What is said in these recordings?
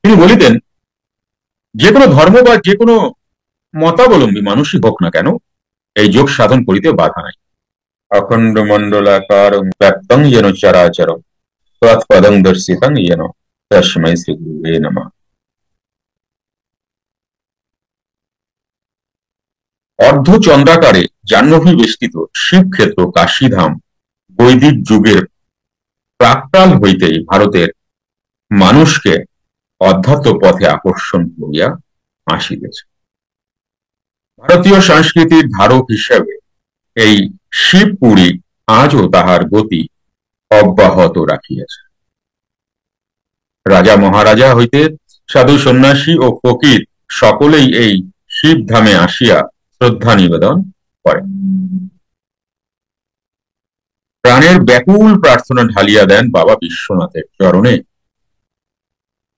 তিনি বলিতেন, যে কোনো ধর্ম বা যে কোনো মতাবলম্বী মানুষই হোক না কেন, এই যোগ সাধন করিতে বাধা নাই। অখণ্ড মণ্ডলাকার ব্যাপ্তং যেন চরাচরম তৎপদং দর্শিতং যেন তস্মৈ শ্রী গুরুবে নমঃ। অর্ধচন্দ্রাকারে জাহ্নবী বেষ্টিত শিবক্ষেত্র কাশীধাম বৈদিক যুগের প্রাক্কাল হইতেই ভারতের মানুষকে অধ্যাত্ম পথে আকর্ষণ করিয়া আসিতেছে। ভারতীয় সংস্কৃতির ধারক হিসেবে এই শিবপুরী আজও তাহার গতি অব্যাহত রাখিয়াছে। রাজা মহারাজা হইতে সাধু সন্ন্যাসী ও ফকির সকলেই এই শিবধামে আসিয়া শ্রদ্ধা নিবেদন করেন। প্রাণের ব্যাকুল প্রার্থনা ঢালিয়া দেন বাবা বিশ্বনাথের চরণে।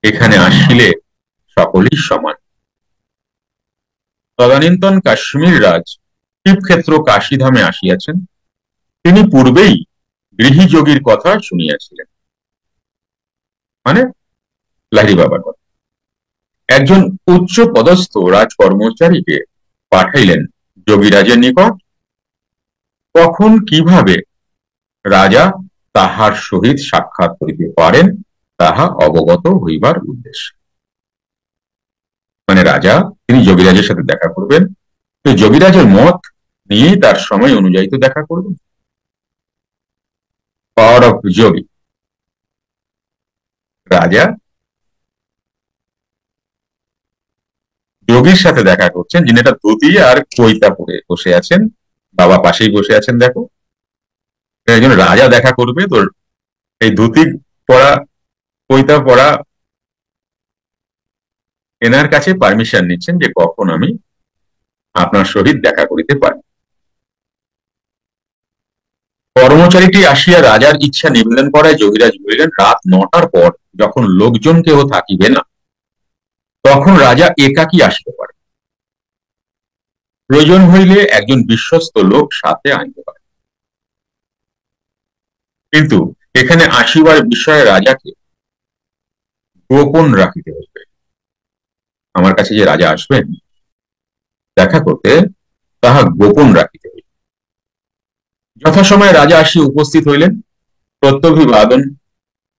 এখানে আসিলে সকলেই সমান। তদানীন্তন কাশ্মীর রাজ শিবক্ষেত্র কাশীধামে আসিয়াছেন। তিনি পূর্বেই গৃহীযোগীর কথা শুনিয়াছিলেন, মানে লাহিড়ী বাবার কথা। একজন উচ্চ পদস্থ রাজ কর্মচারীকে পাঠাইলেন যোগীরাজের নিকট। কখন কিভাবে রাজা তাহার সহিত সাক্ষাৎ করিতে পারেন তাহা অবগত হইবার উদ্দেশ্যে। মানে রাজা তিনি যোগীরাজের সাথে দেখা করবেন, তো যোগীরাজের মত নিয়েই তার সময় অনুযায়ী তো দেখা করবেন। পাওয়ার অফ যোগী। রাজা যোগীর সাথে দেখা করছেন, যিনি একটা ধুতি আর কৈতা পরে বসে আছেন, বাবা পাশেই বসে আছেন। দেখো, একজন রাজা দেখা করবে, তোর এই ধুতি পরা কৈতা পরা এনার কাছে পারমিশন নিচ্ছেন যে কখন আমি আপনার সহিত দেখা করিতে পারি। কর্মচারীটি আসিয়া রাজার ইচ্ছা নিবেদন করায় যোগীরাজ বলিলেন, রাত 9টার পর যখন লোকজন কেহ থাকিবে না, তখন রাজা একাকী আসিতে পারে। প্রয়োজন হইলে একজন বিশ্বস্ত লোক সাথে আনতে পারে, কিন্তু এখানে আসিবার বিষয়ে রাজাকে গোপন রাখিতে হইবে। আমার কাছে যে রাজা আসবেন দেখা করতে, তাহা গোপন রাখিতে হইবে। যথাসময়ে রাজা আসিয়া উপস্থিত হইলেন। প্রত্যভিবাদন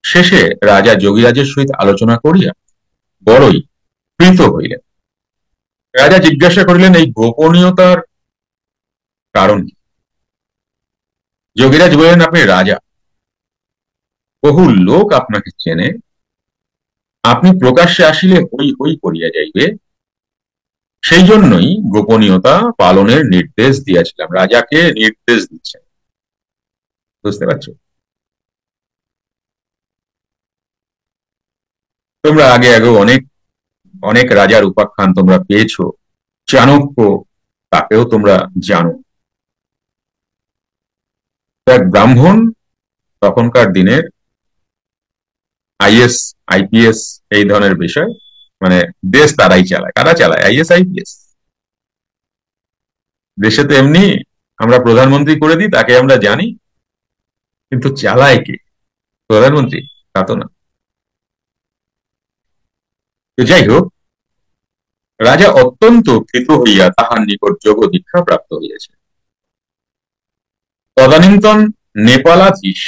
শেষে রাজা যোগীরাজের সহিত আলোচনা করিয়া বড়ই প্রীত হইলেন। রাজা জিজ্ঞাসা করিলেন, এই গোপনীয়তার কারণ কি? যোগীরাজ বললেন, আপনি রাজা, বহু লোক আপনাকে চেনে, আপনি প্রকাশ্যে আসিলে হই হই করিয়া যাইবে, সেই জন্যই গোপনীয়তা পালনের নির্দেশ দিয়েছিলাম। রাজাকে নির্দেশ দিচ্ছেন, বুঝতে পারছো? তোমরা আগে আগে অনেক অনেক রাজার উপাখ্যান তোমরা পেয়েছো। চাণক্য, তাকেও তোমরা জানো। এক ব্রাহ্মণ তখনকার দিনের আইএস আইপিএস এই ধরনের বিষয়, মানে দেশ তারাই চালায়। কারা চালায়? Is IPS. দেশে তো এমনি আমরা প্রধানমন্ত্রী করে দিই, তাকে আমরা জানি, কিন্তু চালায় কে? প্রধানমন্ত্রী? তা তো না। তো যাই হোক, রাজা অত্যন্ত কৃত হইয়া তাহার নিকট যোগ দীক্ষা প্রাপ্ত হইয়াছে। তদানীন্তন নেপালাধীশ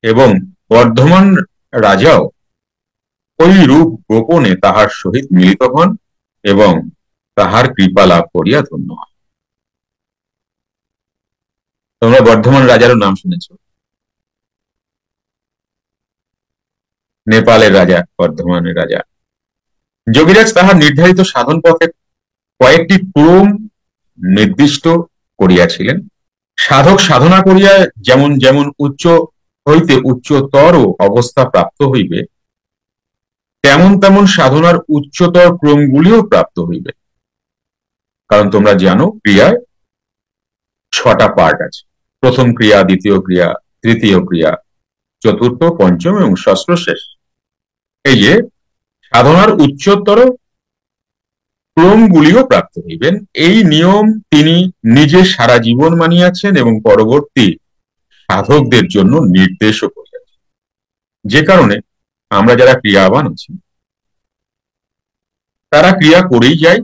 এবং বর্ধমান রাজাও ওই রূপ গোপনে তাহার সহিত মিলিত হন এবং তাহার কৃপা লাভ করিয়া ধন্য হন। তোমরা বর্ধমান রাজারও নাম শুনেছ, নেপালের রাজা, বর্ধমানের রাজা। যোগীরাজ তাহার নির্ধারিত সাধন পথে কয়েকটি ক্রম নির্দিষ্ট করিয়াছিলেন। সাধক সাধনা করিয়া যেমন যেমন উচ্চ হইতে উচ্চতর অবস্থা প্রাপ্ত হইবে, তেমন তেমন সাধনার উচ্চতর ক্রমগুলিও প্রাপ্ত হইবে। কারণ তোমরা জানো, ক্রিয়ায় 6টা পার্ট আছে। প্রথম ক্রিয়া, দ্বিতীয় ক্রিয়া, তৃতীয় ক্রিয়া, চতুর্থ, পঞ্চম এবং ষষ্ঠ শেষ। এই যে সাধনার উচ্চতর ক্রমগুলিও প্রাপ্ত হইবেন, এই নিয়ম তিনি নিজে সারা জীবন মানিয়াছেন এবং পরবর্তী সাধকদের জন্য নির্দেশও করিয়াছেন। যে কারণে আমরা যারা ক্রিয়াবান আছি, তারা ক্রিয়া করেই যায়।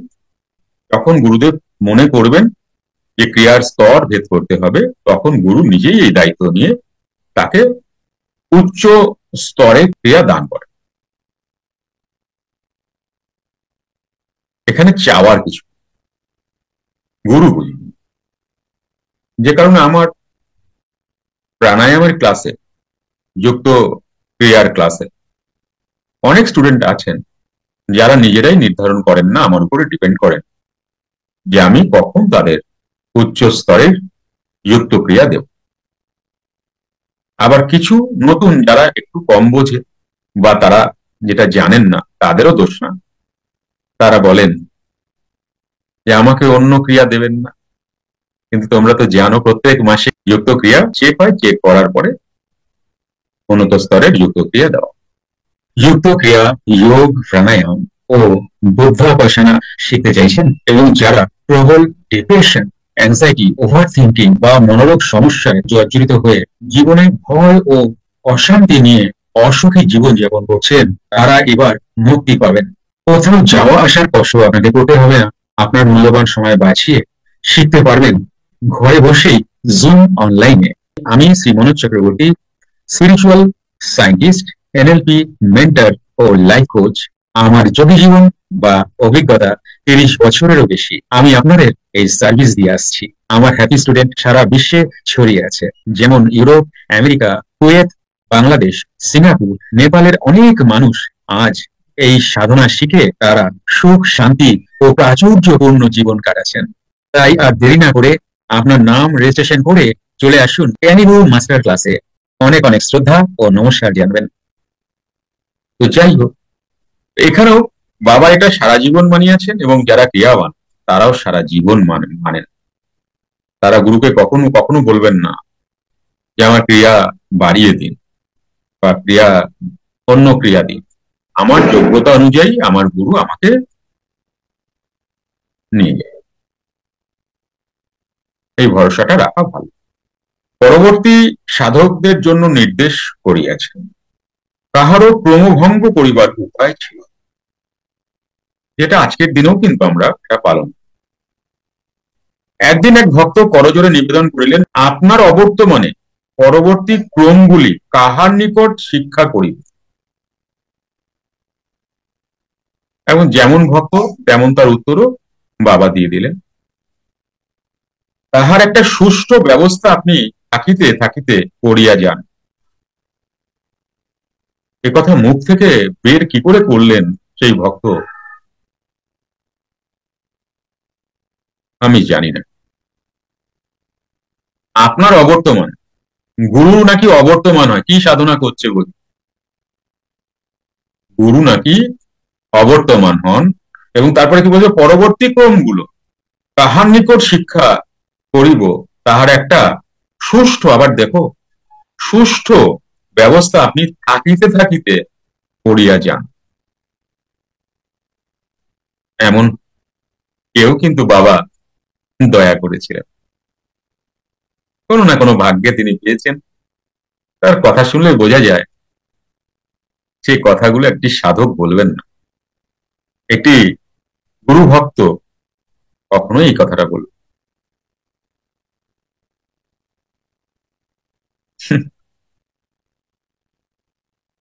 তখন গুরুদেব মনে করবেন যে ক্রিয়ার স্তর ভেদ করতে হবে, তখন গুরু নিজেই এই দায়িত্ব নিয়ে তাকে উচ্চ স্তরে ক্রিয়া দান করে। এখানে চাওয়ার কিছু গুরু বুঝি, যে কারণে আমার প্রাণায়ামের ক্লাসে, যুক্ত ক্রিয়ার ক্লাসে অনেক স্টুডেন্ট আছেন যারা নিজেরাই নির্ধারণ করেন না, আমার উপরে ডিপেন্ড করেন যে আমি কখন তাদের উচ্চ স্তরের যুক্ত ক্রিয়া দেব। আবার কিছু নতুন যারা একটু কম বোঝে বা তারা যেটা জানেন না, তাদেরও দোষ না, তারা বলেন যে আমাকে অন্য ক্রিয়া দেবেন না। কিন্তু তোমরা তো জানো প্রত্যেক মাসে যুক্ত ক্রিয়া চেক হয়, চেক করার পরে উন্নত স্তরের যুক্ত ক্রিয়া দেওয়া। যুক্ত ক্রিয়া, যোগ, প্রাণায়াম ও বুদ্ধাপাসনা শিখতে চাইছেন এবং যারা প্রবল ডিপ্রেশন, অ্যাংজাইটি, ওভার থিঙ্কিং বা মনোরোগ সমস্যায় জর্জরিত হয়ে জীবনে ভয় ও অশান্তি নিয়ে অসুখী জীবন যাপন করছেন, তারা এবার মুক্তি পাবেন। কোথাও যাওয়া আসার কষ্ট আপনাকে করতে হবে না। আপনার মূল্যবান সময় বাঁচিয়ে শিখতে পারবেন ঘরে বসেই, জুম অনলাইনে। আমি Shri Manoj Chakraborty, spiritual scientist, NLP mentor ও লাইফ কোচ। আমার যোগী জীবন বা অভিজ্ঞতা 30 বছরেরও বেশি। আমি আপনাদের এই সার্ভিস দিয়ে আসছি। আমার হ্যাপি স্টুডেন্ট সারা বিশ্বে ছড়িয়ে আছে, যেমন Europe, America, Kuwait, Bangladesh, Singapore, নেপালের অনেক মানুষ আজ এই সাধনা শিখে তারা সুখ, শান্তি ও প্রাচুর্যপূর্ণ জীবন কাটাচ্ছেন। তাই আর দেরি না করে আপনার নাম রেজিস্ট্রেশন করে চলে আসুন ক্যানিভো মাস্টার ক্লাসে। অনেক অনেক শ্রদ্ধা ও নমস্কার জানবেন। তো যাই হোক, এখানেও বাবা এটা সারা জীবন মানিয়েছেন এবং যারা ক্রিয়াবান তারাও সারা জীবন মানেন। তারা গুরুকে কখনো কখনো বলবেন না যে আমার ক্রিয়া বাড়িয়ে দিন বা ক্রিয়া অন্য ক্রিয়া দিন। আমার যোগ্যতা অনুযায়ী আমার গুরু আমাকে নিয়ে যায়, এই ভরসাটা রাখা ভালো। পরবর্তী সাধকদের জন্য নির্দেশ করিয়াছেন, কাহারও ক্রমভঙ্গ করিবার উপায় ছিল, যেটা আজকের দিনেও কিন্তু আমরা এটা পালন। একদিন এক ভক্ত করজোড়ে নিবেদন করিলেন, আপনার অবর্তমানে পরবর্তী ক্রমগুলি কাহার নিকট শিক্ষা করিব। এবং যেমন ভক্ত তেমন তার উত্তরও বাবা দিয়ে দিলেন। তাহার একটা সুষ্ঠু ব্যবস্থা আপনি থাকিতে থাকিতে করিয়া যান। এ কথা মুখ থেকে বের কি করে করলেন সেই ভক্ত, আমি জানি না। আপনার অবর্তমান, গুরু নাকি অবর্তমান হয়, কি সাধনা করছে বলি, গুরু নাকি অবর্তমান হন। এবং তারপরে কি বলছে, পরবর্তী ক্রমগুলো তাহার নিকট শিক্ষা করিব, তাহার একটা সুষ্ঠু, আবার দেখো সুষ্ঠু ব্যবস্থা আপনি থাকিতে থাকিতে করিয়া যান। এমন কেউ কিন্তু বাবা দয়া করেছিলেন, কোনো না কোনো ভাগ্যে তিনি পেয়েছেন। তার কথা শুনলে বোঝা যায় সেই কথাগুলো একটি সাধক বলবেন না, একটি গুরু ভক্ত কখনোই এই কথাটা বলবেন।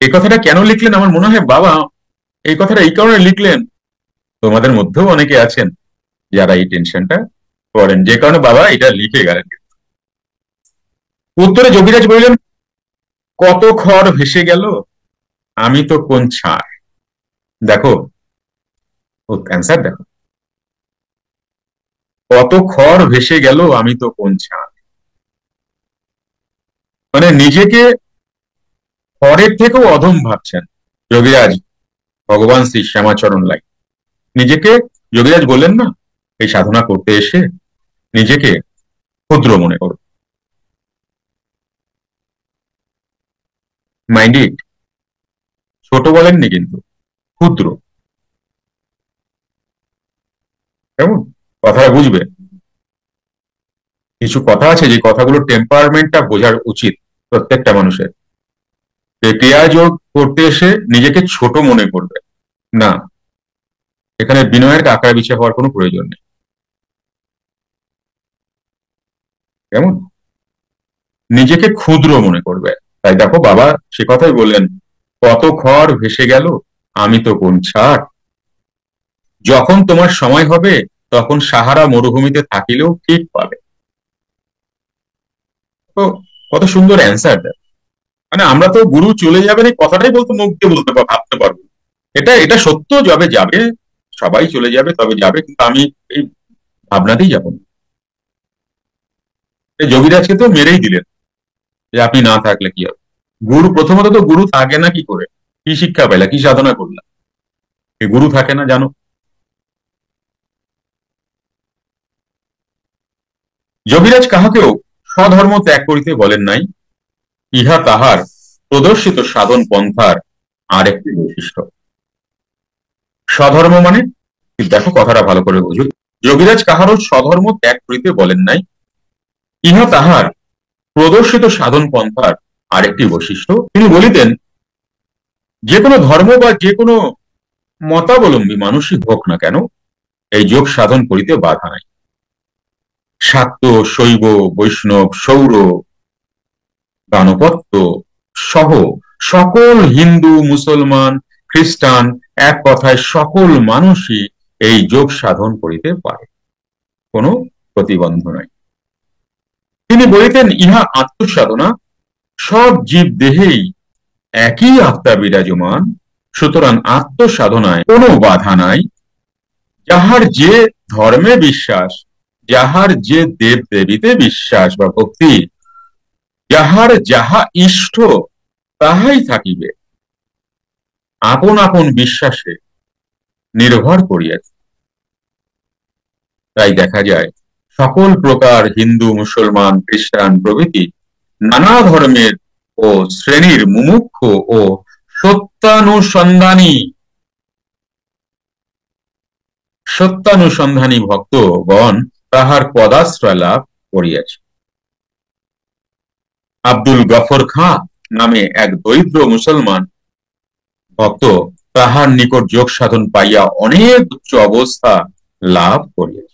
এই কথাটা কেন লিখলেন আমার মনে হয় বাবা এই কথাটা এই কারণে লিখলেন, তোমাদের মধ্যেও অনেকে আছেন যারা এই টেনশনটা করেন, যে কারণে বাবা এটা লিখে গেলেন। উত্তরে যোগীরাজ বললেন, কত খড় ভেসে গেল, আমি তো কোন ছাড়। দেখো অ্যান্সার দেখো, কত খড় ভেসে গেল, আমি তো কোন ছাড়। মানে নিজেকে খড়ের থেকেও অধম ভাবছেন যোগীরাজ ভগবান শ্রী শ্যামাচরণ লাই। নিজেকে যোগীরাজ বললেন না এই সাধনা করতে এসে নিজেকে ক্ষুদ্র মনে করো। মাইন্ড ইট, ছোট বলেননি কিন্তু, ক্ষুদ্র। কেমন কথাটা বুঝবে? কিছু কথা আছে যে কথাগুলো টেম্পারমেন্টটা বোঝার উচিত প্রত্যেকটা মানুষের। ক্রিয়া যোগ করতে এসে নিজেকে ছোট মনে করবে না, এখানে বিনয়ের কাঁকড়া বিছে হওয়ার কোনো প্রয়োজন নেই। কেমন? নিজেকে ক্ষুদ্র মনে করবে। তাই দেখো বাবা সে কথাই বললেন, কত খড় ভেসে গেল, আমি তো কোন ছাড়। যখন তোমার সময় হবে তখন সাহারা মরুভূমিতে থাকিলেও ঠিক পাবে। তো কত সুন্দর অ্যান্সার দেয়। মানে আমরা তো গুরু চলে যাবেন এই কথাটাই বলতে মুখ দিয়ে বলতে ভাবতে পারবো। এটা এটা সত্য, যাবে যাবে, সবাই চলে যাবে, তবে যাবে, কিন্তু আমি এই ভাবনাতেই যাবো না। এই যোগীরাজকে তো মেরেই দিলেন যে আপনি না থাকলে কি হবে। গুরু প্রথমত তো গুরু থাকে না কি করে, কি শিক্ষা পেলা, কি সাধনা করলাম, এই গুরু থাকে না জানো। যোগীরাজ কাহাকেও স্বধর্ম ত্যাগ করিতে বলেন নাই, ইহা তাহার প্রদর্শিত সাধন পন্থার আরেকটি বৈশিষ্ট্য। স্বধর্ম মানে, দেখো কথাটা ভালো করে বুঝো, যোগীরাজ কাহারও স্বধর্ম ত্যাগ করিতে বলেন নাই, ইহা তাহার প্রদর্শিত সাধন পন্থার আরেকটি বৈশিষ্ট্য। তিনি বলিতেন, যে কোনো ধর্ম বা যে কোনো মতাবলম্বী মানুষই হোক না কেন, এই যোগ সাধন করিতে বাধা নাই। শাক্ত, শৈব, বৈষ্ণব, সৌর, গাণপত্য সহ সকল হিন্দু, মুসলমান, খ্রিস্টান, এক কথায় সকল মানুষই এই যোগ সাধন করিতে পারে, কোনো প্রতিবন্ধ নাই। তিনি বলিতেন, ইহা আত্মসাধনা, সব জীব দেহেই একই আত্মা বিরাজমান, সুতরাং আত্মসাধনায় কোনো বাধা নাই। যাহার যে ধর্মে বিশ্বাস, যাহার যে দেব দেবীতে বিশ্বাস বা ভক্তি, যাহার যাহা ইষ্ট তাহাই থাকিবে, আপন আপন বিশ্বাসে নির্ভর করিয়াছে। তাই দেখা যায় সকল প্রকার হিন্দু, মুসলমান, খ্রিস্টান প্রভৃতি নানা ধর্মের ও শ্রেণীর মুমুক্ষু ও সত্যানুসন্ধানী সত্যানুসন্ধানী ভক্তগণ তাহার পদাশ্রয় লাভ করিয়াছে। আব্দুল গফর খাঁ নামে এক দরিদ্র মুসলমান ভক্ত তাহার নিকট যোগ সাধন পাইয়া অনেক উচ্চ অবস্থা লাভ করিয়াছে।